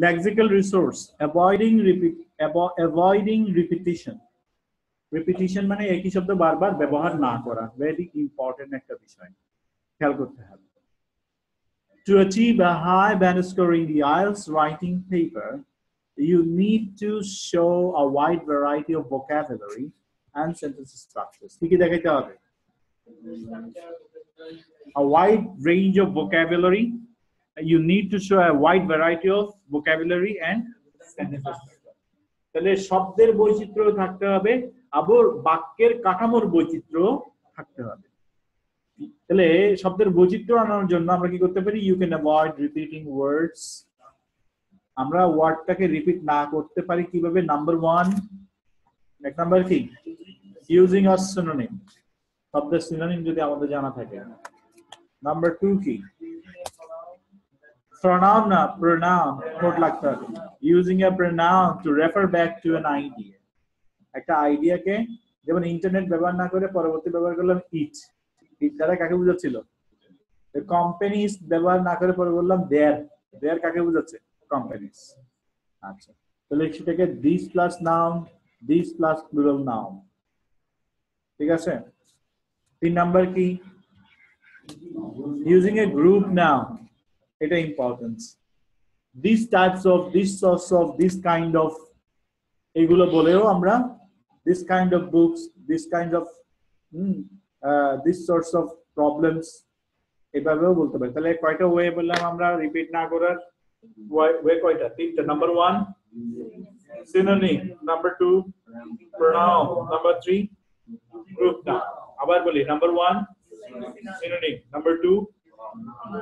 lexical resource, avoiding repetition. Repetition মানে একই শব্দ বারবার ব্যবহার না করা, ভেরি ইম্পর্টেন্ট একটা বিষয়, খেয়াল করতে হবে। To achieve a high band score in the IELTS writing paper, you need to show a wide variety of vocabulary and sentence structures. কি কি দেখাইতে হবে? A wide range of vocabulary. You need to show a wide variety of vocabulary and sentence structure. তাহলে শব্দের বৈচিত্র্য থাকতে হবে, আবার বাক্যের কাঠামোর বৈচিত্র্য থাকতে হবে। তাহলে শব্দের বৈচিত্র্য আনার জন্য আমরা কি করতে পারি? ইউ ক্যান অ্যাভয়েড রিপিটিং ওয়ার্ডস। আমরা ওয়ার্ডটাকে রিপিট না করতে পারি কিভাবে? নাম্বার 1, এক নাম্বার কি? ইউজিং আ সিনোনিম, শব্দের সিনোনিম যদি আমাদের জানা থাকে। নাম্বার 2 কি? pronoun না pronoun নোট লাগতে হবে। Using a pronoun to refer back to an idea, একটা আইডিয়াকে, যেমন ইন্টারনেট ব্যবহার না করে পরবর্তী ব্যবহার করলাম ইট, ইট দ্বারা কাকে বোঝাচ্ছিল? কোম্পানিজ ব্যবহার না করে পরে বললাম দেয়ার, দেয়ার কাকে বোঝাচ্ছে? কোম্পানিজ। আচ্ছা, তাহলে সেটাকে this plus noun, this plus plural noun, ঠিক আছে। 3 নাম্বার কি? ইউজিং এ গ্রুপ নাউন, এটা importance. This types of, this sorts of, this kind of, এগুলো বলেও আমরা this kind of books, this kind of this sorts of problems এভাবেও বলতে পারি। তাহলে কয়টা ওয়ে বললাম আমরা রিপিট না করার? ওয়ে কয়টা? 3টা। Number 1 synonym, number 2 pronoun, number 3 group noun। আবার বলি, number 1 synonym, number 2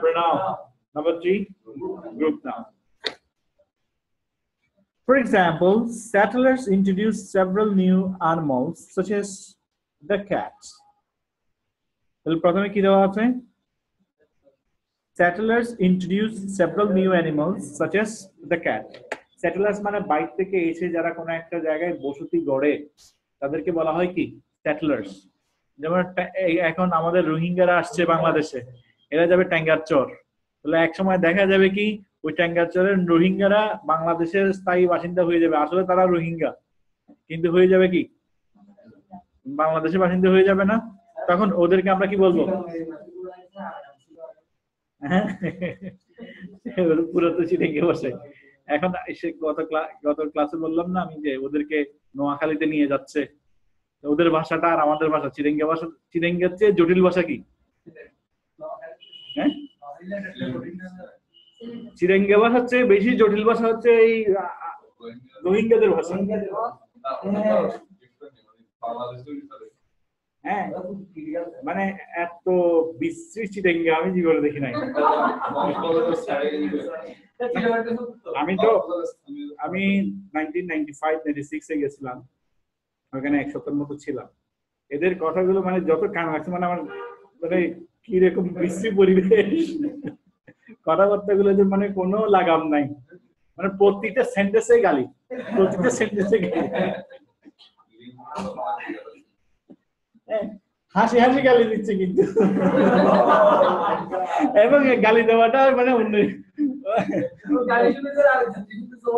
pronoun, number 3 group noun। For example, settlers introduced several new animals such as the cat. তাহলে প্রথমে কি দেওয়া আছে? Settlers introduced several new animals such as the cat. Settlers মানে বাইরে থেকে এসে যারা কোনো একটা জায়গায় বসতি গড়ে তাদেরকে বলা হয় কি? Settlers। যেমন এখন আমাদের রোহিঙ্গারা আসছে বাংলাদেশে, এরা যাবে ট্যাঙ্গারচর, তাহলে এক সময় দেখা যাবে কি ওই ট্যাঙ্গারচরের রোহিঙ্গারা বাংলাদেশের স্থায়ী বাসিন্দা হয়ে যাবে। আসলে তারা রোহিঙ্গা, কিন্তু হয়ে যাবে কি বাংলাদেশের বাসিন্দা হয়ে যাবে না। তখন ওদেরকে আমরা কি বলবো? পুরো তো চিঠে বসে। এখন গত ক্লাসে বললাম না আমি যে ওদেরকে নোয়াখালীতে নিয়ে যাচ্ছে, ওদের ভাষাটা আর আমাদের ভাষা, চিরেঙ্গা ভাষা, চিরেঙ্গার চেয়ে জটিল ভাষা কি? হ্যাঁ, চিরেঙ্গা ভাষা হচ্ছে বেশি জটিল ভাষা হচ্ছে এই রোহিঙ্গাদের ভাষা। হ্যাঁ, মানে এত বিশ্রী চিরেঙ্গা আমি জীবনে দেখি নাই। আমি 1995-96 এ গেছিলাম, ওখানে 1 সপ্তাহের মতো ছিলাম। এদের কথাগুলো মানে যত কান লাগছে, মানে আমার মানে কিরকম বিশ্রী পরিবেশ, কথাবার্তা গুলো যে মানে কোনো লাগাম নাই, মানে প্রত্যেকটা সেন্টেন্সে গালি, প্রত্যেকটা সেন্টেন্সে গালি, হাসি হাসি গালি দিচ্ছে কিন্তু, এবং গালি দেওয়াটা মানে অন্য,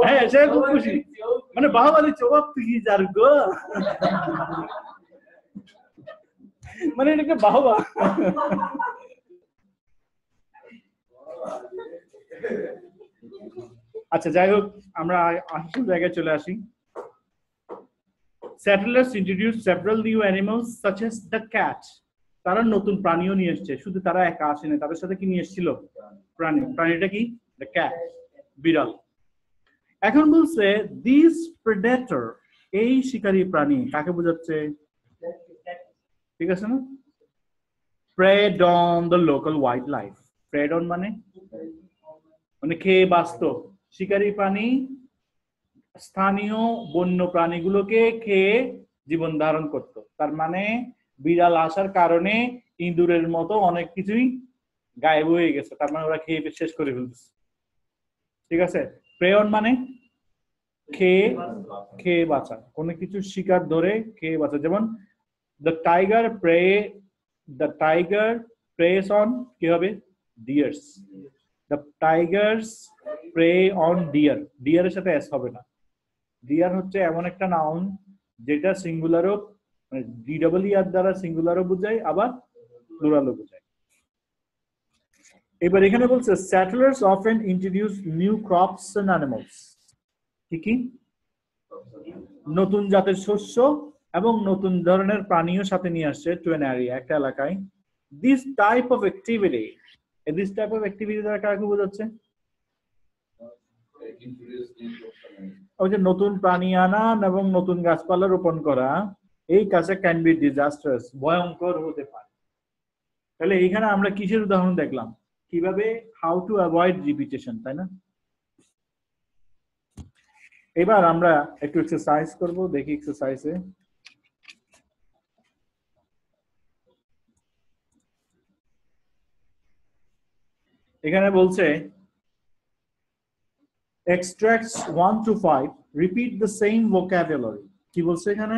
হ্যাঁ সে খুব খুশি, মানে বাবা দিচ্ছে, ও তুই যার গো, মানে এটাকে বাবা। আচ্ছা যাই হোক, আমরা আসল জায়গায় চলে আসি। Settlers introduced several new animals such as the cat. তারা নতুন প্রাণীও নিয়ে এসেছে, শুধু তারা একা আসেনি, তাদের সাথে কি নিয়ে এসেছিল? প্রাণী। প্রাণীটা কি? The cat, বিড়াল। এখন বলছে দিস প্রেডেটর, এই শিকারী প্রাণী কাকে বোঝাচ্ছে? ঠিক আছে না? Preyed on the local wildlife. Preyed on মানে খেয়ে বাঁচত। শিকারী প্রাণী স্থানীয় বন্য প্রাণীগুলোকে খেয়ে জীবন ধারণ করত। তার মানে বিড়াল আসার কারণে ইঁদুরের মতো অনেক কিছুই গায়েব হয়ে গেছে, তার মানে ওরা খেয়ে শেষ করে ফেলছে। ঠিক আছে? প্রে অন মানে খেয়ে, খেয়ে বাঁচা, কোনো কিছু শিকার ধরে খেয়ে বাঁচা। যেমন the tiger preys on কি হবে? Deers. The tigers prey on deer, ডিয়ারের সাথে এস হবে না। ডিয়ার হচ্ছে এমন একটা নাউন যেটা সিঙ্গুলারও, মানে ডিডব্লিউআর দ্বারা সিঙ্গুলারও বোঝায় আবার প্লুরালও বোঝায়। এবার এখানে বলছে settlers often introduce new crops and animals, কি কি? নতুন জাতের শস্য এবং নতুন ধরনের প্রাণীও সাথে নিয়ে আসছে টু অ্যান এরিয়া, একটা এলাকায়। This type of activity, this type of activity দ্বারা কাকে বোঝাচ্ছে? ওই যে নতুন প্রাণী আনা এবং নতুন গাছপালা রোপণ করা, এই কাজে ক্যান বি ডিজাস্টার্স, ভয়ঙ্কর হতে পারে। তাহলে এখানে আমরা কিসের উদাহরণ দেখলাম? কিভাবে হাউ টু অ্যাভয়েড রিপিটেশন, তাই না? এবার আমরা একটু এক্সারসাইজ করব, দেখি এক্সারসাইজে এখানে বলছে extracts 1 to 5 repeat the same vocabulary, কি বলছে এখানে?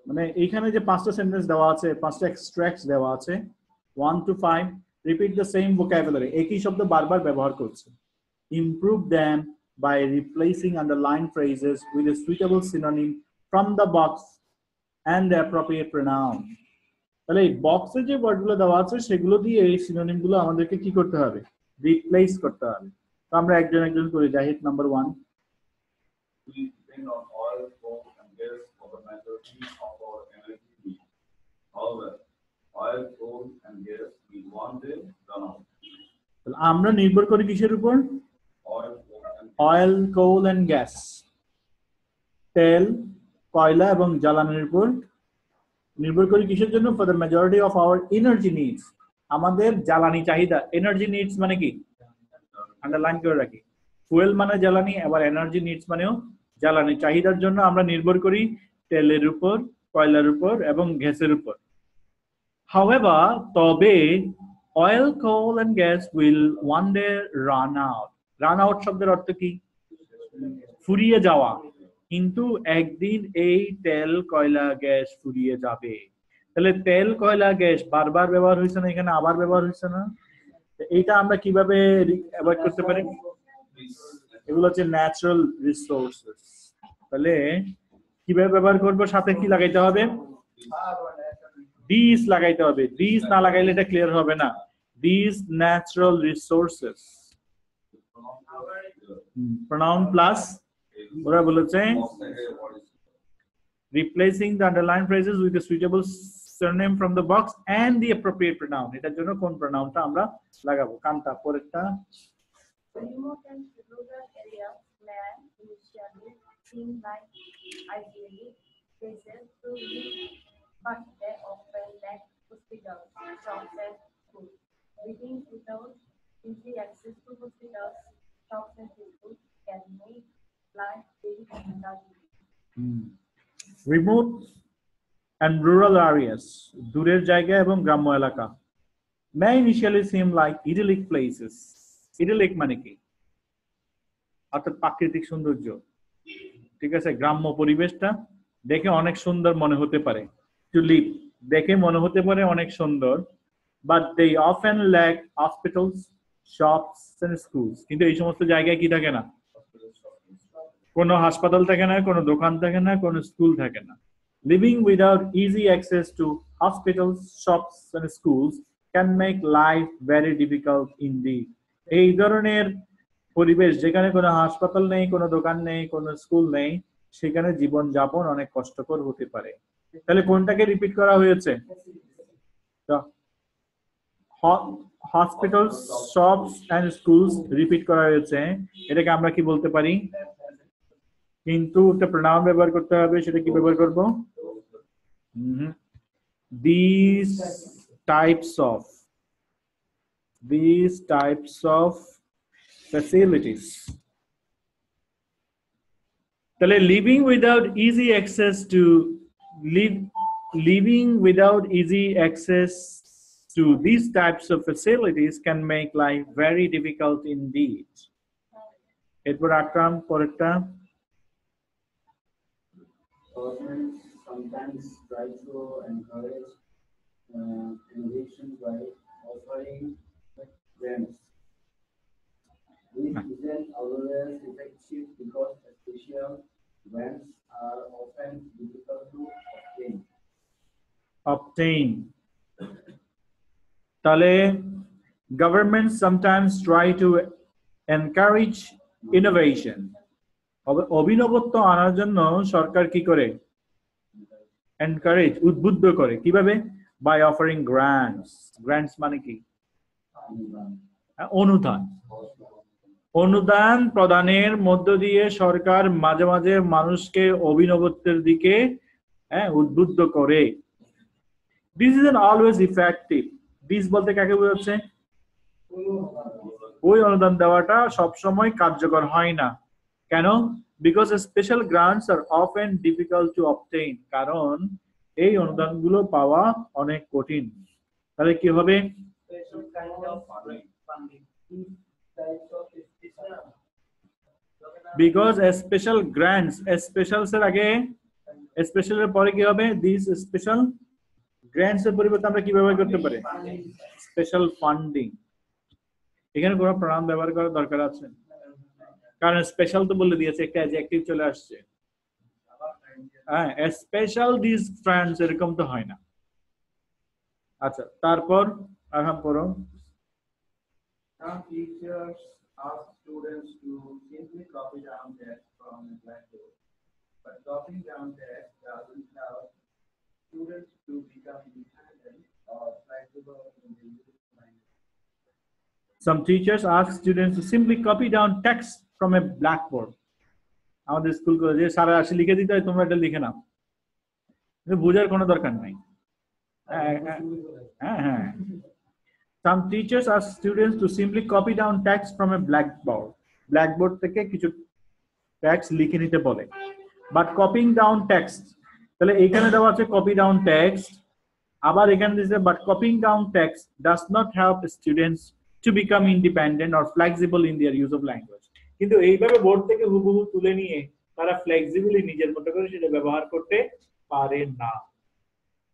মানে এইখানে যে পাঁচটা সেন্টেন্স দেওয়া আছে, পাঁচটা এক্সট্রাক্টস দেওয়া আছে 1 to 5 repeat the same vocabulary, একই শব্দ বারবার ব্যবহার করছে। Improve them by replacing underlined phrases with a suitable synonym from the box and the appropriate pronoun. তাহলে এই বক্সে যে ওয়ার্ডগুলো দেওয়া আছে সেগুলো দিয়ে এই সিনোনিম গুলো আমাদেরকে কি করতে হবে? রিপ্লেস করতে হবে। তো আমরা একজন একজন করে Zahid number 1। We depend on oil, coal, and gas for the majority of our energy needs. However, oil, coal, and gas will one day run out. তাহলে আমরা নির্ভর করি কিসের উপর? Oil, coal, oil, coal and gas. And gas, তেল, কয়লা এবং জ্বালানির উপর নির্ভর করি কিসের জন্য? For the majority of our energy needs, আমাদের জ্বালানি চাহিদা। এনার্জি নিডস মানে কি? আন্ডারলাইন করে রাখি, ফুয়েল মানে জ্বালানি, আবার এনার্জি নিডস মানেও জ্বালানি চাহিদার জন্য আমরা নির্ভর করি তেলের উপর, কয়লার উপর এবং গ্যাসের উপর। However, তবে oil, coal and gas will one day run out. Run out শব্দের অর্থ কি? ফুরিয়ে যাওয়া। কিন্তু একদিন এই তেল, কয়লা, গ্যাস ফুরিয়ে যাবে। তাহলে তেল, কয়লা, গ্যাস বারবার ব্যবহার হয়েছে না, এখানে আবার ব্যবহার হয়েছে না? এইটা আমরা কিভাবে অ্যাভয়েড করতে পারি? এগুলো হচ্ছে ন্যাচারাল রিসোর্সেস। তাহলে কিভাবে ব্যবহার করব? সাথে কি লাগাইতে হবে? দিস লাগাইতে হবে। দিস না লাগাইলে এটা ক্লিয়ার হবে না। This natural resources, pronoun plus ওরা বলেছে replacing the underlined phrases with a suitable surname from the box and the appropriate pronoun, এটার জন্য কোন প্রনাউনটা আমরা লাগাবো? কান্তা পরেরটা। Remote and rural areas may initially seem like ideally places to live, but they often lack hospitals, shops, and schools. Living without easy access to hospitals, shops, and schools can make life very challenging. Remote and rural areas, দূরের জায়গা এবং গ্রাম্য এলাকা, may initially seem like idyllic places. idyllic মানে কি? অর্থাৎ প্রাকৃতিক সৌন্দর্য, ঠিক আছে? গ্রাম্য পরিবেশটা দেখে অনেক সুন্দর মনে হতে পারে, to live দেখে মনে হতে পারে অনেক সুন্দর, but they often lack hospitals, shops and schools. কিন্তু এই সমস্ত জায়গায় কি থাকে না? কোনো হাসপাতাল থাকে না, কোনো দোকান থাকে না, কোনো স্কুল থাকে না। Living without easy access to hospitals, shops and schools can make life very difficult indeed. এই ধরনের পরিবেশ যেখানে কোনো হাসপাতাল নেই, কোনো দোকান নেই, কোনো স্কুল নেই, সেখানে জীবন যাপন অনেক কষ্টকর হতে পারে। তাহলে কোনটাকে রিপিট করা হয়েছে? Hospitals, shops and schools repeat করা হয়েছে। এটাকে আমরা কি বলতে পারি? কিন্তু একটা প্রনাউন ব্যবহার করতে হবে, সেটা কি ব্যবহার করব? these types of facilities. তাহলে living without easy access to these types of facilities can make life very difficult indeed. এরপর আকরাম পরেরটা। Governments sometimes try to encourage innovation by offering grants obtain তাহলে governments sometimes try to encourage innovation অভিনবত্ব আনার জন্য সরকার কি করে encourage উদ্বুদ্ধ করে কিভাবে by offering grants মানে কি অনুদান অনুদান প্রদানের মধ্য দিয়ে সরকার মাঝে মাঝে মানুষকে অভিনবত্বের দিকে উদ্বুদ্ধ করে this isn't always effective this বলতে কাকে বোঝাচ্ছে ওই অনুদান দেওয়াটা সব সময় কার্যকর হয় না কেন because special grants are often difficult to obtain কারণ এই অনুদানগুলো পাওয়া অনেক কঠিন তাহলে কি হবে Special kind of funding. These types of special. because a special grants a special এর আগে স্পেশাল এর পরে কি হবে দিস স্পেশাল গ্র্যান্টস এর পরিবর্তে আমরা কি ব্যবহার করতে পারি স্পেশাল ফান্ডিং এখানে কোনো প্রনাউন ব্যবহার করার দরকার আছে কারণ স্পেশাল তো বলে দিয়েছে একটা অ্যাডজেক্টিভ চলে আসছে হ্যাঁ স্পেশাল দিস ফ্রেন্ডস এরকম তো হয় না আচ্ছা তারপর আরাম করো Some teachers ask students to simply copy down text from a blackboard. But copying down text doesn't help students to become independent or flexible in the use of language. some teachers ask students to simply copy down text from a blackboard আমাদের school কলেজে সারা আসে লিখে দিতে হয় তোমরা এটা লিখে নাও বোঝার কোনো দরকার নাই হ্যাঁ some teachers ask students to simply copy down text from a blackboard থেকে কিছু টেক্সট লিখে নিতে বলে but copying down text তাহলে এখানে দেওয়া আছে copy down text আবার এখানে দিয়েছে but copying down text does not help students to become independent or flexible in their use of language কিন্তু এইভাবে বোর্ড থেকে হুবহু তুলে নিয়ে তারা ফ্লেক্সিবলি নিজের মতো করে সেটা ব্যবহার করতে পারে না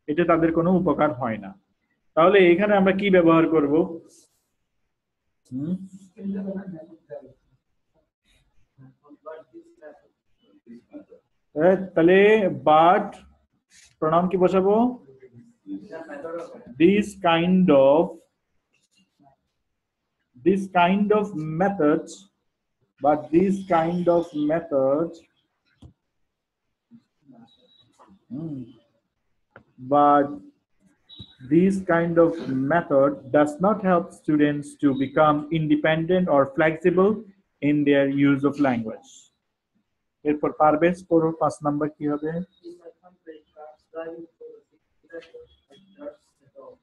এটা তাদের কোনো উপকার হয় না তাহলে এখানে আমরা কি ব্যবহার করব তাহলে বাট প্রনাউন কি বসাবো this kind of methods but this kind of method but this kind of method does not help students to become independent or flexible in their use of language এরপর পারবেশ পড়ো 5 নাম্বার কি হবে In my country, cars driving through the city center at all.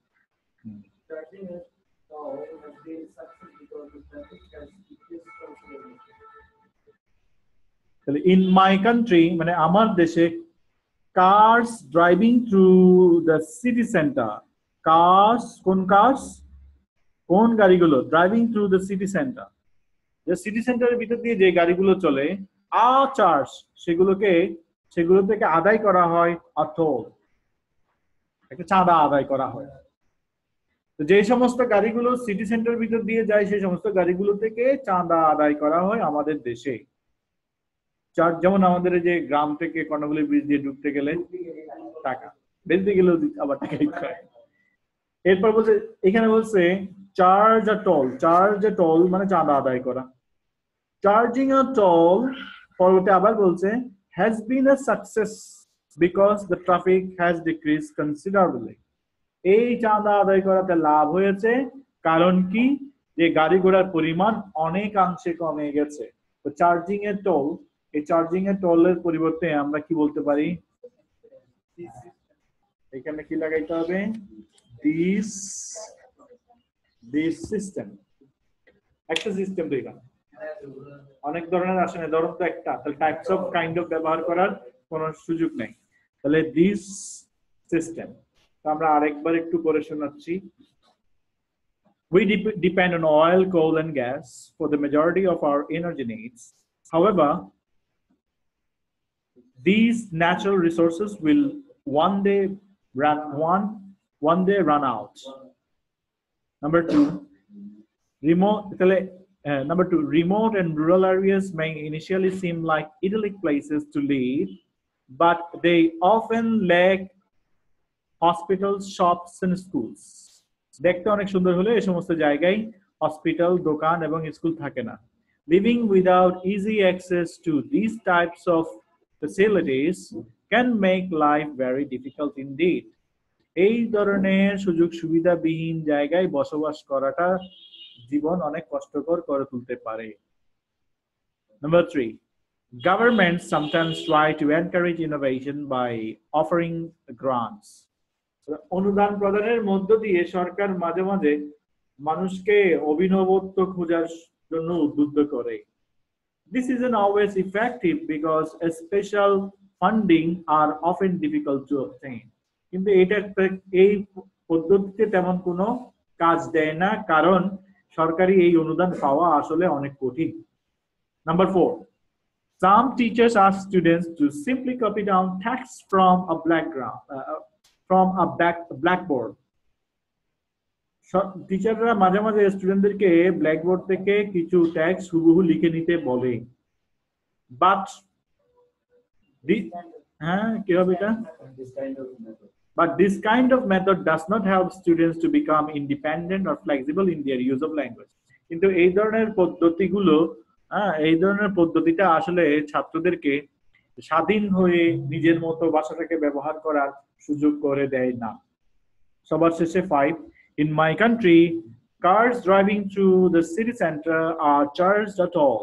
Charging it all has been successful because the traffic has decreased considerably. তাহলে in my country মানে আমার দেশে cars driving through the city center কোন গাড়িগুলো driving through the city center যে city সেন্টারের ভিতর দিয়ে যে গাড়িগুলো চলে চার্জ সেগুলো থেকে আদায় করা হয় টোল একটা চাঁদা আদায় করা হয় তো যে সমস্ত গাড়িগুলো সিটি সেন্টারের ভিতর দিয়ে যায় সেই সমস্ত গাড়িগুলো থেকে চাঁদা আদায় করা হয় আমাদের দেশে যেমন আমাদের যে গ্রাম থেকে কর্ণফুলী ব্রিজ দিয়ে ঢুকতে গেলে টাকা বেলতে গেলেও আবার টাকা দিতে হয় এরপর বলছে এখানে বলছে চার্জ আ টোল মানে চাঁদা আদায় করা চার্জিং আ টোল পরবর্তী আবার বলছে has been a success because the traffic has decreased considerably এই চাঁদা আদায় করাতে লাভ হয়েছে কারণ কি যে গাড়ি ঘোড়ার পরিমাণ অনেকাংশে কমে গেছে তো চার্জিং এ টোল এই চার্জিং এ টোলের পরিবর্তে আমরা কি বলতে পারি এখানে কি লাগাইতে হবে this system একটা সিস্টেম দিলাম অনেক ধরনের আসে না ধরুন তো একটা তাহলে টাইপস অফ কাইন্ড অফ ব্যবহার করার কোনো সুযোগ নেই তাহলে দিস সিস্টেম আমরা আরেকবার একটু পড়ে শোনাচ্ছি we depend on oil coal and gas for the majority of our energy needs however these natural resources will one day run out number 2 remote and rural areas may initially seem like idyllic places to live, but they often lack hospitals, shops and schools. দেখতে অনেক সুন্দর হলে এই সমস্ত জায়গায় hospital, দোকান এবং school থাকে না। Living without easy access to these types of facilities can make life very difficult indeed. এই ধরনের সুযোগ সুবিধাবিহীন জায়গায় বসবাস করাটা জীবন অনেক কষ্টকর করে তুলতে পারে। Number 3, governments sometimes try to encourage innovation by offering grants. অনুদান প্রদানের মধ্য দিয়ে সরকার মাঝে মাঝে মানুষকে অভিনবত্ব খোঁজার জন্য উদ্বুদ্ধ করে। This isn't always effective because special funding are often difficult to obtain. কিন্তু এই পদ্ধতিতে তেমন কোনো কাজ দেয় না, কারণ সরকারি এই অনুদান পাওয়া আসলে অনেক কঠিন। Number 4, some teachers ask students to simply copy down text from a blackboard. টিচাররা মাঝে মাঝে স্টুডেন্টদেরকে ব্ল্যাকবোর্ড থেকে কিছু টেক্সট হুবহু লিখে নিতে বলে। But this kind of method does not help students to become independent or flexible in their use of language. কিন্তু এই ধরনের পদ্ধতিটা আসলে ছাত্রদেরকে স্বাধীন হয়ে নিজের মতো ভাষাটাকে ব্যবহার করার সুযোগ করে দেয় না। সবার শেষে 5, in my country, cars driving through the city center are charged at all.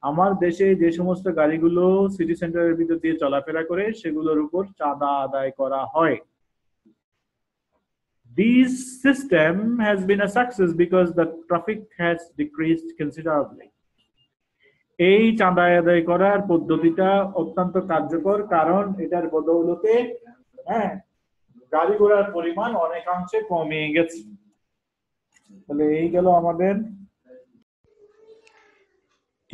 আমার দেশে যে সমস্ত গাড়িগুলো সিটি সেন্টারের ভিতর দিয়ে চলাফেরা করে সেগুলোর উপর চাঁদা আদায় করা হয়। This system has been a success because the traffic has decreased considerably. এই চাঁদা আদায় করার পদ্ধতিটা অত্যন্ত কার্যকর, কারণ এটার বদৌলতে গাড়ি ঘোড়ার পরিমাণ অনেকাংশে কমে গেছে। তাহলে এই গেল আমাদের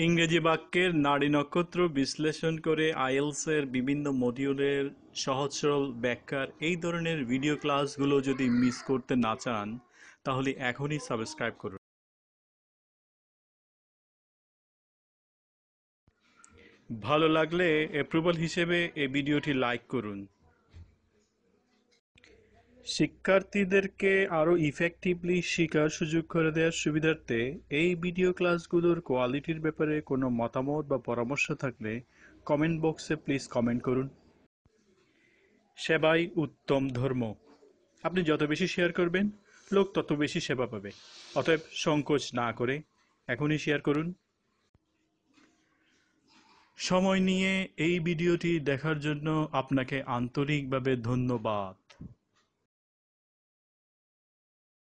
ইংরেজি বাক্যের নাড়ি নক্ষত্র বিশ্লেষণ করে আইএলটিএস এর বিভিন্ন মডিউলের সহজ সরল ব্যাখ্যার এই ধরনের ভিডিও ক্লাসগুলো যদি মিস করতে না চান তাহলে এখনই সাবস্ক্রাইব করুন। ভালো লাগলে অ্যাপ্রুভাল হিসেবে এই ভিডিওটি লাইক করুন। শিক্ষার্থীদেরকে আরও ইফেক্টিভলি শেখার সুযোগ করে দেওয়ার সুবিধার্থে এই ভিডিও ক্লাসগুলোর কোয়ালিটির ব্যাপারে কোনো মতামত বা পরামর্শ থাকলে কমেন্ট বক্সে প্লিজ কমেন্ট করুন। সেবাই উত্তম ধর্ম। আপনি যত বেশি শেয়ার করবেন লোক তত বেশি সেবা পাবে। অতএব সংকোচ না করে এখনই শেয়ার করুন। সময় নিয়ে এই ভিডিওটি দেখার জন্য আপনাকে আন্তরিকভাবে ধন্যবাদ।